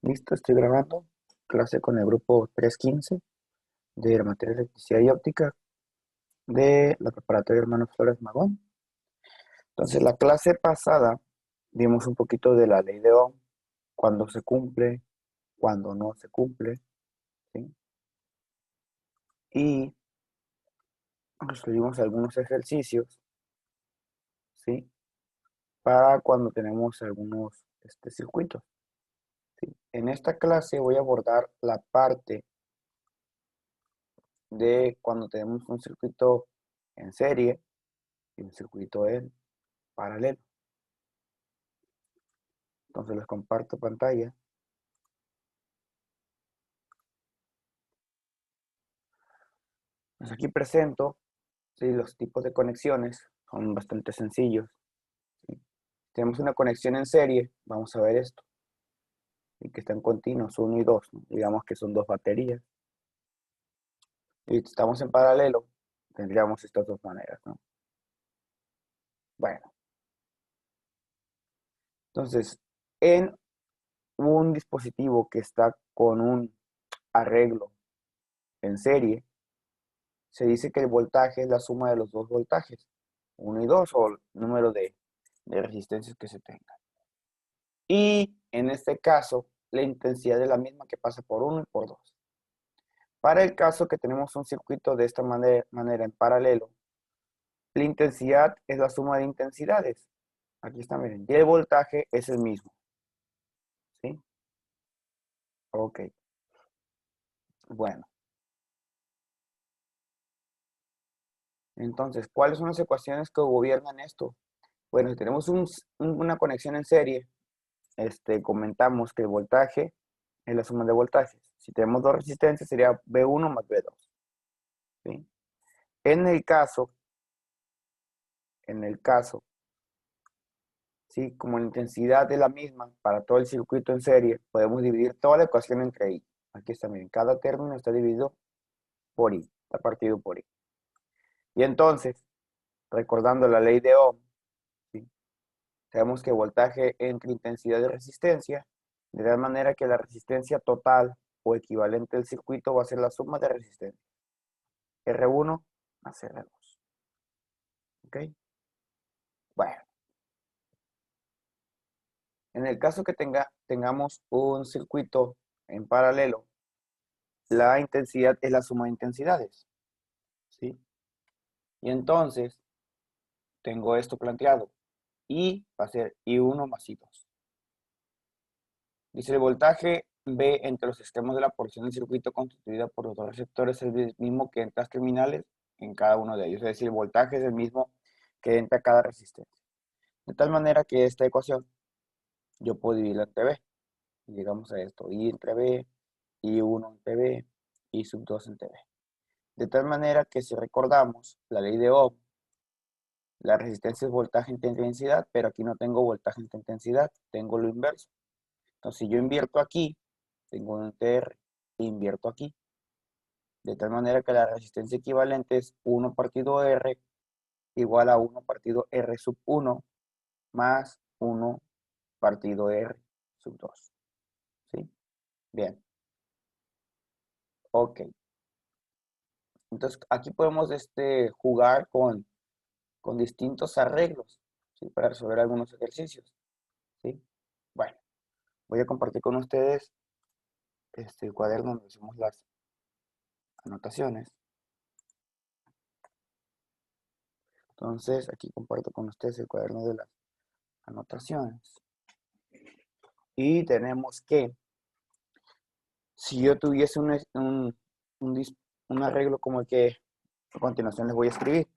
Listo, estoy grabando clase con el grupo 315 de la materia de electricidad y óptica de la preparatoria Hermanos Flores Magón. Entonces, la clase pasada vimos un poquito de la ley de Ohm, cuándo se cumple, cuándo no se cumple, ¿sí? Y resolvimos algunos ejercicios, ¿sí? Para cuando tenemos algunos circuitos, ¿sí? En esta clase voy a abordar la parte de cuando tenemos un circuito en serie y un circuito en paralelo. Entonces les comparto pantalla. Pues aquí presento, ¿sí? Los tipos de conexiones, son bastante sencillos, ¿sí? Tenemos una conexión en serie, vamos a ver esto, y que están continuos, 1 y 2, ¿no? Digamos que son dos baterías. Y si estamos en paralelo, tendríamos estas dos maneras, ¿no? Bueno, entonces, en un dispositivo que está con un arreglo en serie, se dice que el voltaje es la suma de los dos voltajes, 1 y 2, o el número de resistencias que se tengan. Y en este caso, la intensidad es la misma que pasa por 1 y por 2. Para el caso que tenemos un circuito de esta manera en paralelo, la intensidad es la suma de intensidades. Aquí está, miren, y el voltaje es el mismo. ¿Sí? Ok. Bueno. Entonces, ¿cuáles son las ecuaciones que gobiernan esto? Bueno, si tenemos una conexión en serie, comentamos que el voltaje es la suma de voltajes. Si tenemos dos resistencias, sería V1 más V2. ¿Sí? En el caso, ¿sí? Como la intensidad es la misma para todo el circuito en serie, podemos dividir toda la ecuación entre I. Aquí está, miren, cada término está dividido por I, está partido por I. Y entonces, recordando la ley de Ohm, ¿sí? Sabemos que voltaje entre intensidad y resistencia, de tal manera que la resistencia total o equivalente del circuito va a ser la suma de resistencia. R1 más R2. ¿Ok? Bueno, en el caso que tengamos un circuito en paralelo, la intensidad es la suma de intensidades, ¿sí? Y entonces tengo esto planteado. Y va a ser I1 más I2. Dice el voltaje V entre los extremos de la porción del circuito constituida por los dos receptores es el mismo que entre las terminales en cada uno de ellos. Es decir, el voltaje es el mismo que entra cada resistencia. De tal manera que esta ecuación yo puedo dividirla entre B. Y llegamos a esto. I entre B, I1 entre B, I sub 2 entre B. De tal manera que si recordamos la ley de Ohm, la resistencia es voltaje entre intensidad, pero aquí no tengo voltaje entre intensidad, tengo lo inverso. Entonces, si yo invierto aquí, tengo un TR, invierto aquí. De tal manera que la resistencia equivalente es 1 partido R igual a 1 partido R sub 1 más 1 partido R sub 2. ¿Sí? Bien. Ok. Entonces, aquí podemos jugar con distintos arreglos, ¿sí? Para resolver algunos ejercicios. ¿Sí? Bueno, voy a compartir con ustedes este cuaderno donde hacemos las anotaciones. Entonces, aquí comparto con ustedes el cuaderno de las anotaciones. Y tenemos que, si yo tuviese un arreglo como el que a continuación les voy a escribir,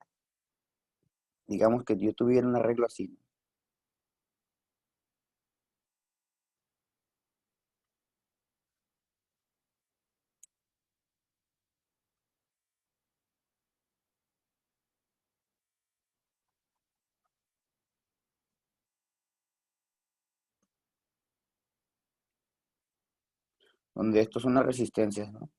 digamos que yo tuviera un arreglo así, ¿no? Donde estos son las resistencias, ¿no?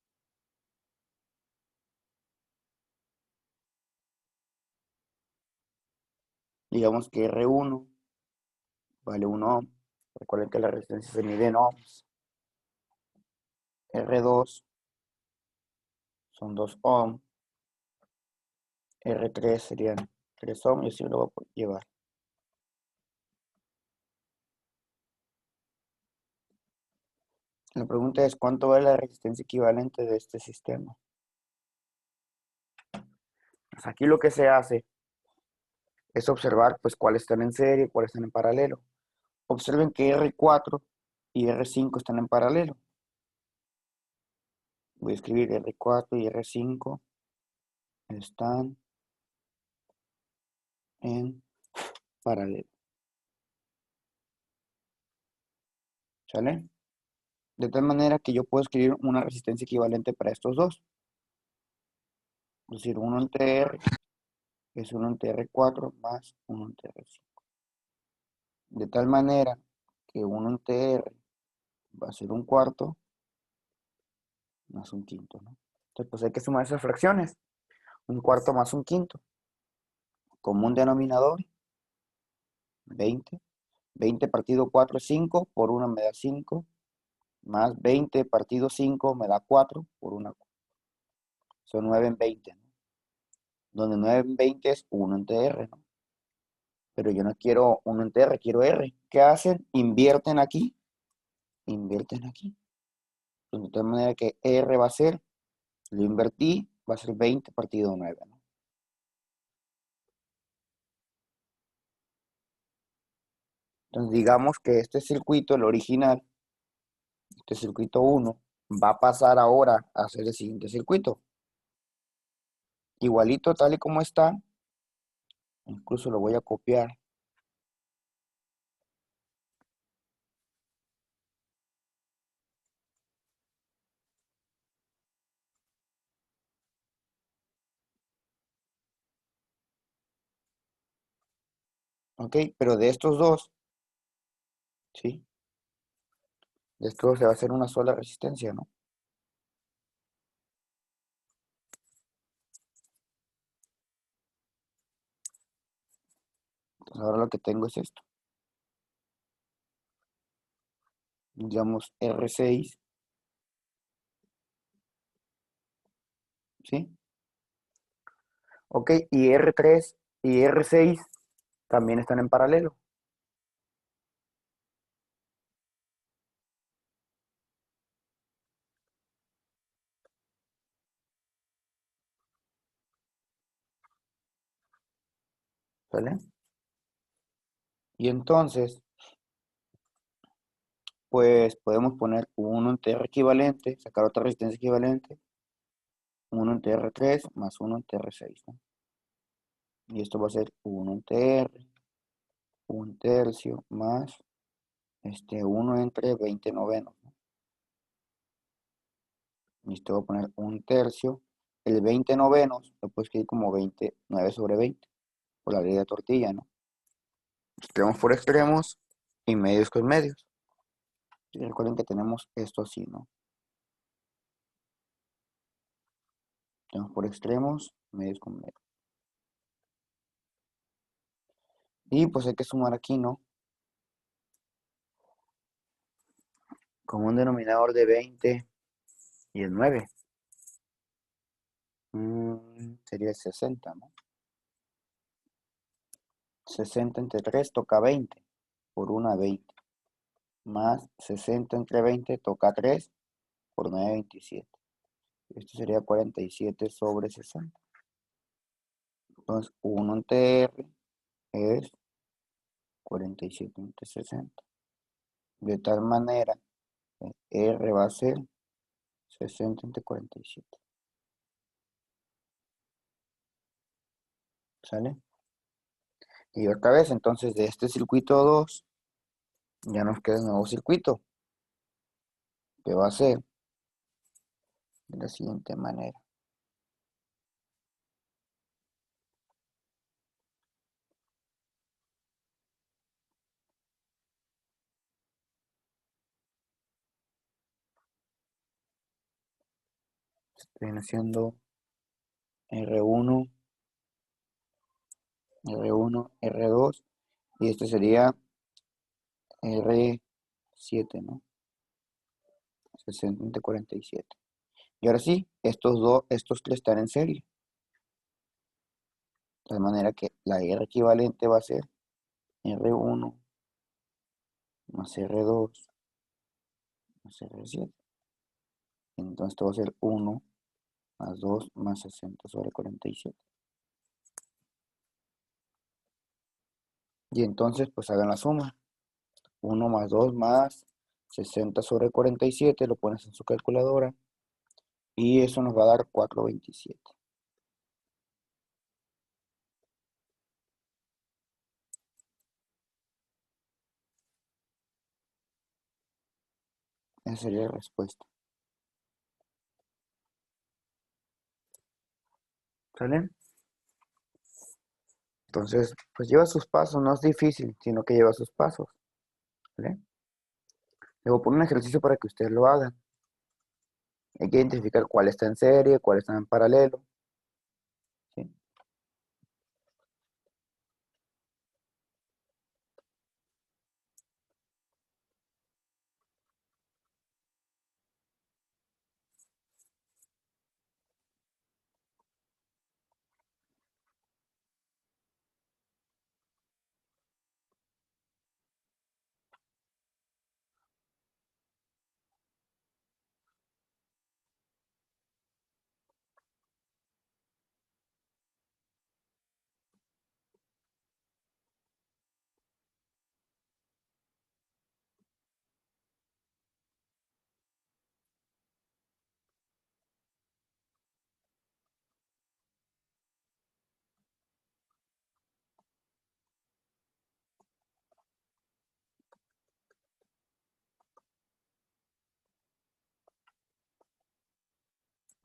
Digamos que R1 vale 1 ohm. Recuerden que la resistencia se mide en ohms. R2 son 2 ohm, R3 serían 3 ohm, y así lo voy a llevar. La pregunta es, ¿cuánto vale la resistencia equivalente de este sistema? Pues aquí lo que se hace es observar pues cuáles están en serie y cuáles están en paralelo. Observen que R4 y R5 están en paralelo. Voy a escribir R4 y R5 están en paralelo. ¿Sale? De tal manera que yo puedo escribir una resistencia equivalente para estos dos. Es decir, 1 entre R es 1 entre R4 más 1 entre R5. De tal manera que 1 entre R va a ser un cuarto más un quinto, ¿no? Entonces, pues hay que sumar esas fracciones. Un cuarto más un quinto. Común denominador, 20. 20 partido 4 es 5, por 1 me da 5. Más 20 partido 5 me da 4, por 1. Son 9 en 20, ¿no? Donde 9 en 20 es 1 entre R, ¿no? Pero yo no quiero 1 entre R, quiero R. ¿Qué hacen? Invierten aquí. Invierten aquí. De tal manera que R va a ser, lo invertí, va a ser 20 partido 9, ¿no? Entonces digamos que este circuito, el original, este circuito 1, va a pasar ahora a ser el siguiente circuito. Igualito tal y como está, incluso lo voy a copiar. ¿Ok? Pero de estos dos, ¿sí? De estos dos se va a hacer una sola resistencia, ¿no? Entonces ahora lo que tengo es esto. Digamos R6, ¿sí? Ok, y R3 y R6 también están en paralelo, ¿vale? Y entonces, pues podemos poner 1 entre R equivalente, sacar otra resistencia equivalente, 1 entre R3 más 1 entre R6, ¿no? Y esto va a ser 1 entre R, 1 tercio, más 1 entre 20 novenos, ¿no? Y esto va a poner 1 tercio. El 20 novenos lo puedo escribir como 29 sobre 20, por la ley de tortilla, ¿no? Extremos por extremos y medios con medios. Y recuerden que tenemos esto así, ¿no? Tenemos por extremos, medios con medios. Y pues hay que sumar aquí, ¿no? Con un denominador de 20 y el 9. Sería 60, ¿no? 60 entre 3 toca 20, por 1 20. Más 60 entre 20 toca 3, por 9, 27. Esto sería 47 sobre 60. Entonces 1 entre R es 47 entre 60. De tal manera, R va a ser 60 entre 47. ¿Sale? Y otra vez, entonces de este circuito 2, ya nos queda el nuevo circuito, que va a ser de la siguiente manera. Viene siendo R1, R1, R2, y este sería R7, ¿no? 60 entre 47. Y ahora sí, estos tres están en serie. De tal manera que la R equivalente va a ser R1 más R2 más R7. Entonces esto va a ser 1 más 2 más 60 sobre 47. Y entonces pues hagan la suma. 1 más 2 más 60 sobre 47, lo pones en su calculadora. Y eso nos va a dar 427. Esa sería la respuesta. ¿Sale? Entonces, pues lleva sus pasos, no es difícil, sino que lleva sus pasos. ¿Vale? Luego pone un ejercicio para que ustedes lo hagan. Hay que identificar cuál está en serie, cuál está en paralelo. ¿Sí?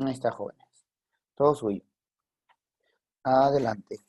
Ahí está, jóvenes. Todo suyo. Adelante.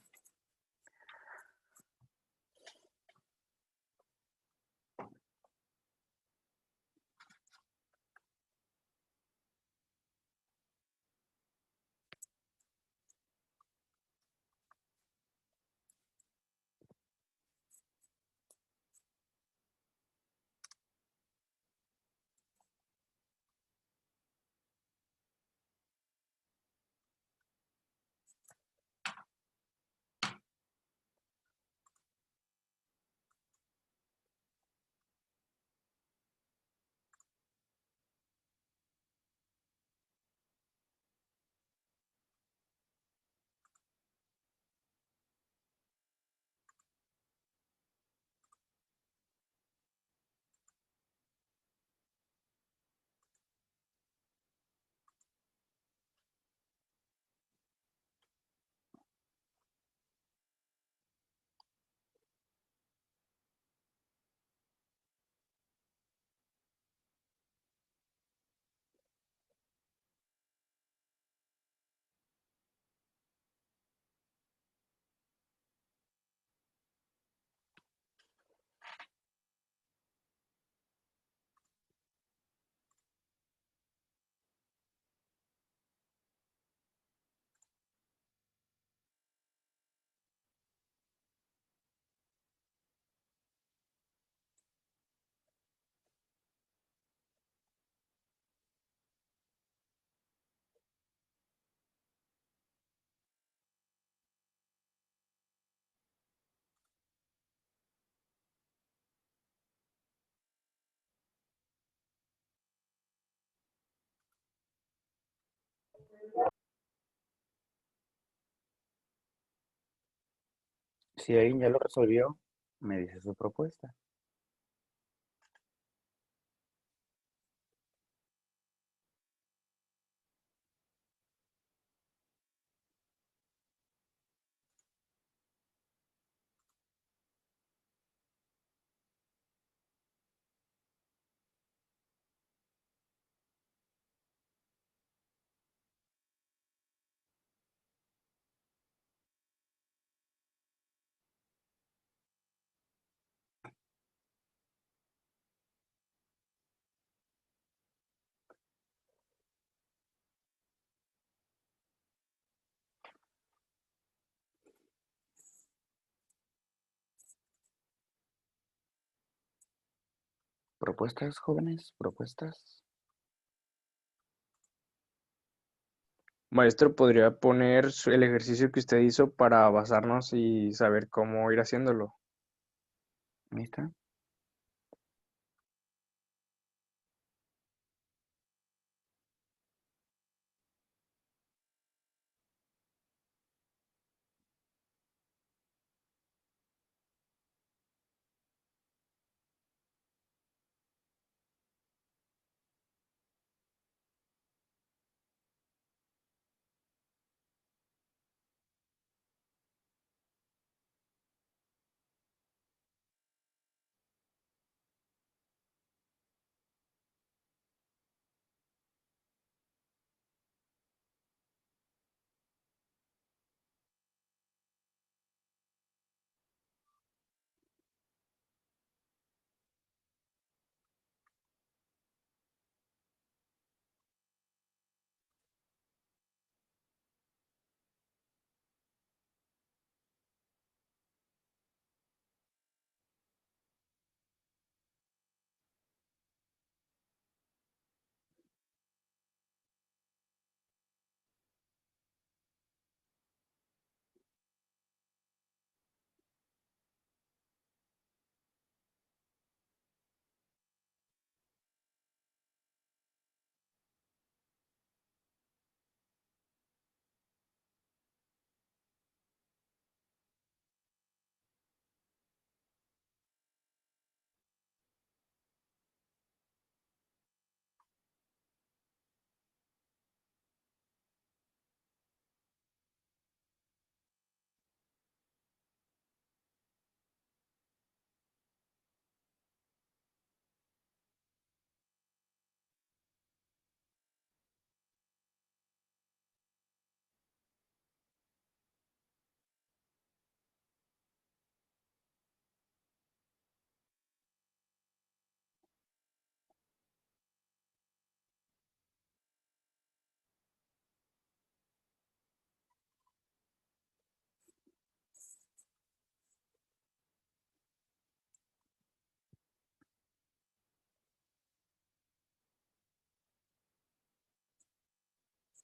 Si alguien ya lo resolvió, me dice su propuesta. ¿Propuestas, jóvenes? ¿Propuestas? Maestro, ¿podría poner el ejercicio que usted hizo para basarnos y saber cómo ir haciéndolo? ¿Listo?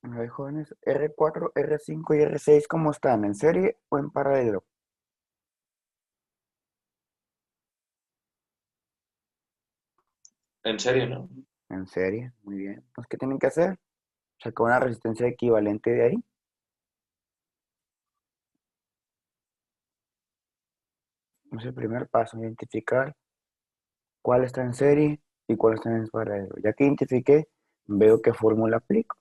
A ver, jóvenes, R4, R5 y R6, ¿cómo están? ¿En serie o en paralelo? En serio, ¿no? En serie, muy bien. Pues, ¿qué tienen que hacer? Sacar una resistencia equivalente de ahí. Es el primer paso, identificar cuál está en serie y cuál está en paralelo. Ya que identifiqué, veo qué fórmula aplico.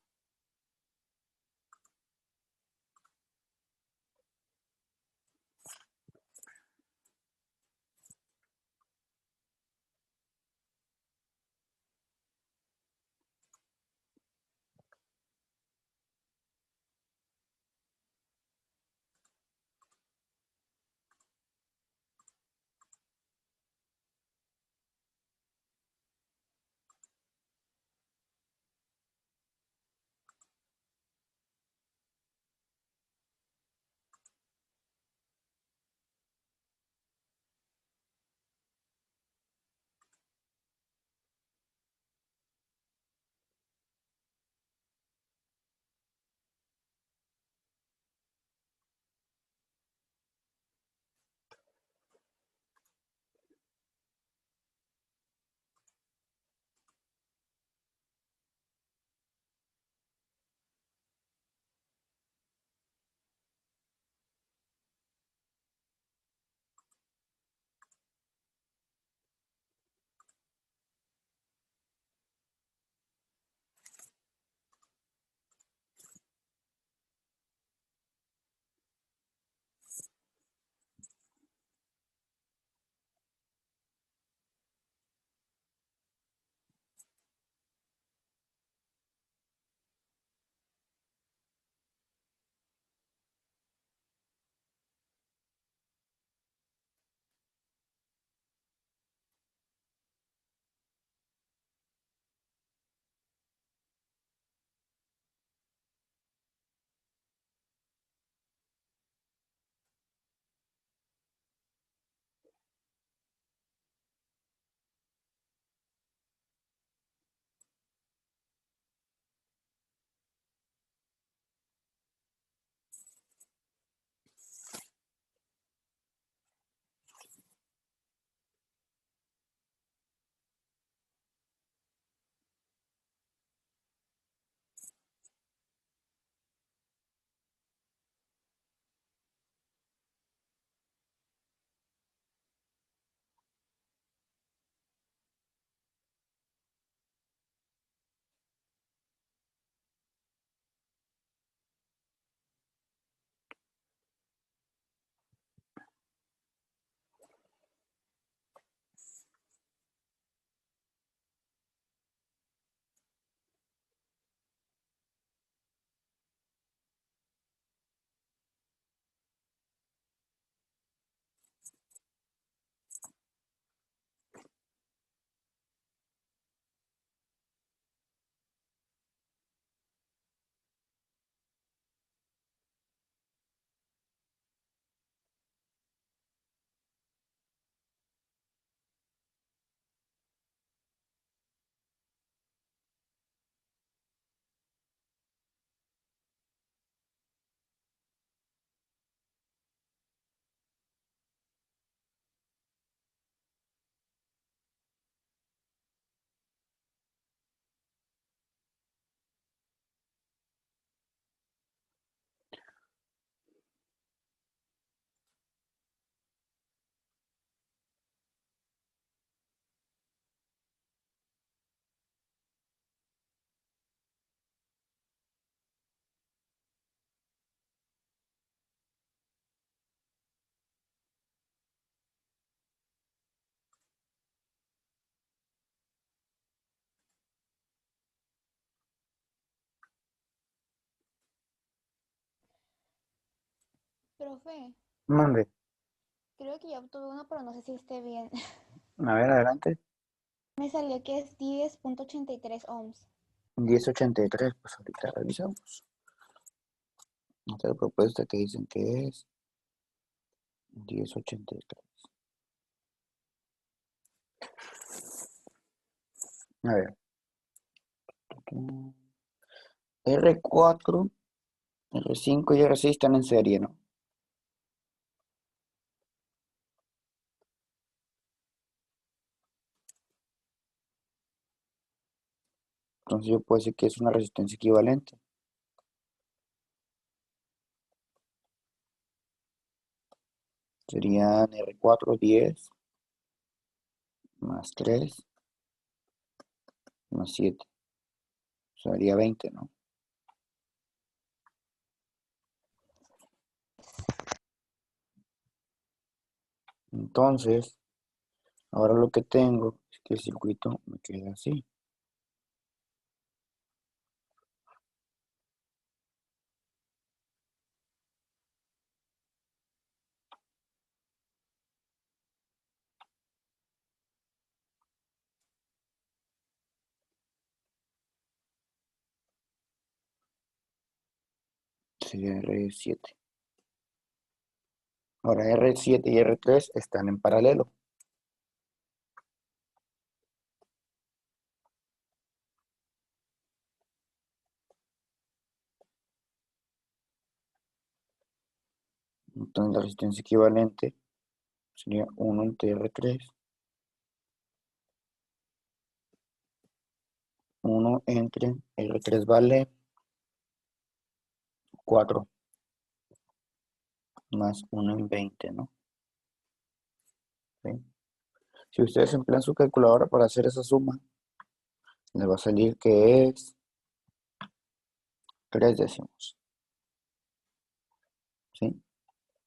Profe, Mande. creo que ya obtuve uno, pero no sé si esté bien. A ver, adelante. Me salió que es 10.83 ohms. 1083, pues ahorita revisamos. Esta propuesta que dicen que es 1083. A ver. R4, R5 y R6 están en serie, ¿no? Entonces yo puedo decir que es una resistencia equivalente. Serían R4 10 más 3 más 7. O sea, sería 20, ¿no? Entonces, ahora lo que tengo es que el circuito me queda así. Sería R7. Ahora R7 y R3 están en paralelo. Entonces la resistencia equivalente sería 1 entre R3. 1 entre R3 vale 4 más 1 en 20, ¿no? ¿Sí? Si ustedes emplean su calculadora para hacer esa suma, les va a salir que es 3 décimos. ¿Sí?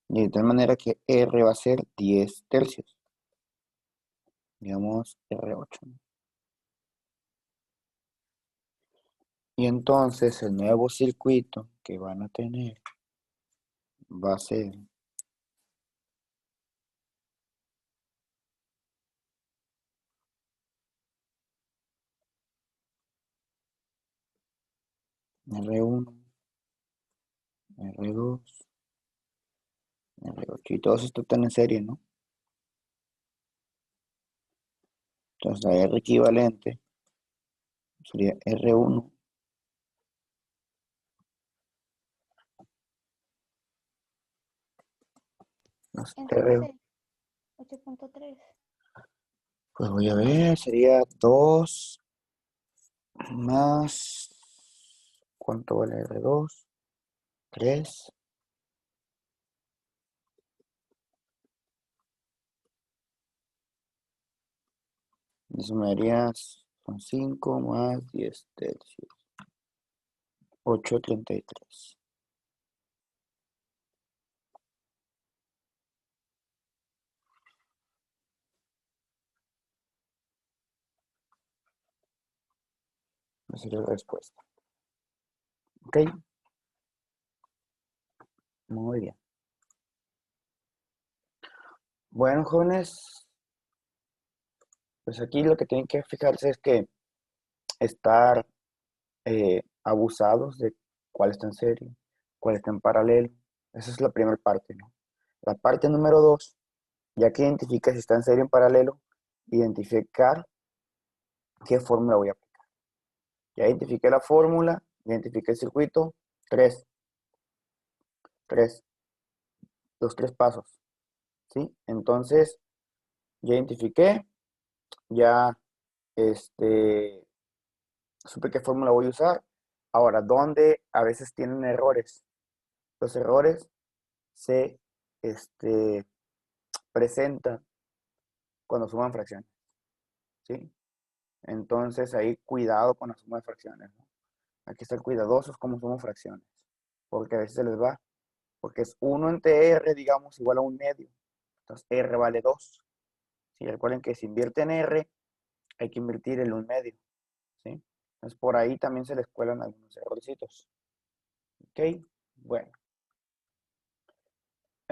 Y de tal manera que R va a ser 10 tercios. Digamos R8. Y entonces el nuevo circuito que van a tener va a ser R1, R2, R8. Y todos estos están en serie, ¿no? Entonces la R equivalente sería R1 más R. Entonces, 8.3. Pues voy a ver, sería 2 más... ¿Cuánto vale R2? 3. Eso me daría, son 5 más 10 tercios. 8,33. Esa sería la respuesta. ¿Ok? Muy bien. Bueno, jóvenes, pues aquí lo que tienen que fijarse es que estar abusados de cuál está en serie, cuál está en paralelo. Esa es la primera parte, ¿no? La parte número 2, ya que identifica si está en serie o en paralelo, identificar qué fórmula voy a aplicar. Ya identifiqué la fórmula, ya identifiqué el circuito, tres, los tres pasos, ¿sí? Entonces, ya identifiqué, ya supe qué fórmula voy a usar. Ahora, ¿dónde a veces tienen errores? Los errores se presentan cuando suman fracciones, ¿sí? Entonces, ahí cuidado con la suma de fracciones, ¿no? Hay que ser cuidadosos como suman fracciones, porque a veces se les va, porque es 1 entre R, digamos, igual a un medio. Entonces, R vale 2. ¿Sí? Recuerden que si invierte en R, hay que invertir en un medio, ¿sí? Entonces, por ahí también se les cuelan algunos errorcitos. ¿Ok? Bueno.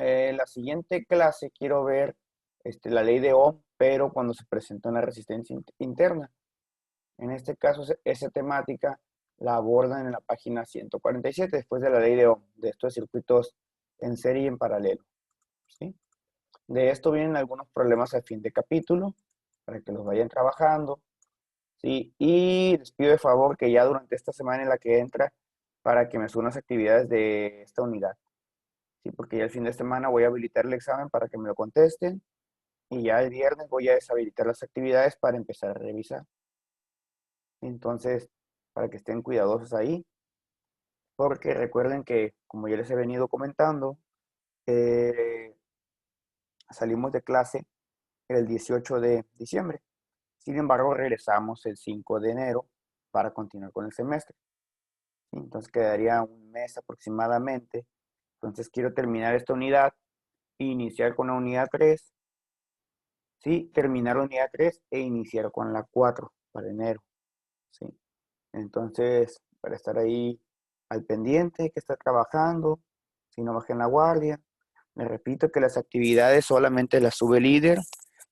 La siguiente clase quiero ver la ley de Ohm, pero cuando se presenta una resistencia interna. En este caso, esa temática la abordan en la página 147, después de la ley de Ohm, de estos circuitos en serie y en paralelo. ¿Sí? De esto vienen algunos problemas al fin de capítulo, para que los vayan trabajando. ¿Sí? Y les pido de favor que ya durante esta semana en la que entra, para que me suban las actividades de esta unidad. ¿Sí? Porque ya el fin de semana voy a habilitar el examen para que me lo contesten, y ya el viernes voy a deshabilitar las actividades para empezar a revisar. Entonces, para que estén cuidadosos ahí, porque recuerden que, como ya les he venido comentando, salimos de clase el 18 de diciembre. Sin embargo, regresamos el 5 de enero para continuar con el semestre. Entonces, quedaría un mes aproximadamente. Entonces, quiero terminar esta unidad, iniciar con la unidad 3, ¿sí? Terminar la unidad 3 e iniciar con la 4 para enero, ¿sí? Entonces, para estar ahí al pendiente, que está trabajando, si no bajen la guardia. Les repito que las actividades solamente las sube el líder,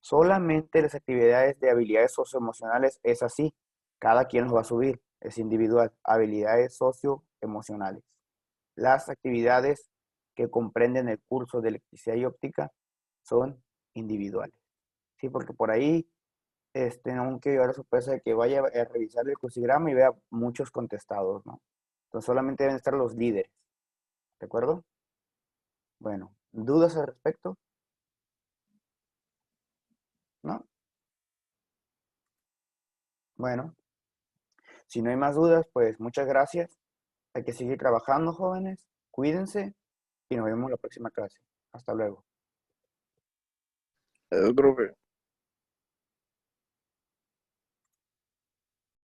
solamente las actividades de habilidades socioemocionales es así, cada quien los va a subir, es individual, habilidades socioemocionales. Las actividades que comprenden el curso de electricidad y óptica son individuales, ¿sí? Porque por ahí no que llevar a sorpresa de que vaya a revisar el crucigrama y vea muchos contestados, ¿no? Entonces solamente deben estar los líderes, ¿de acuerdo? Bueno, ¿dudas al respecto? ¿No? Bueno, si no hay más dudas, pues muchas gracias. Hay que seguir trabajando, jóvenes. Cuídense y nos vemos en la próxima clase. Hasta luego. Profe.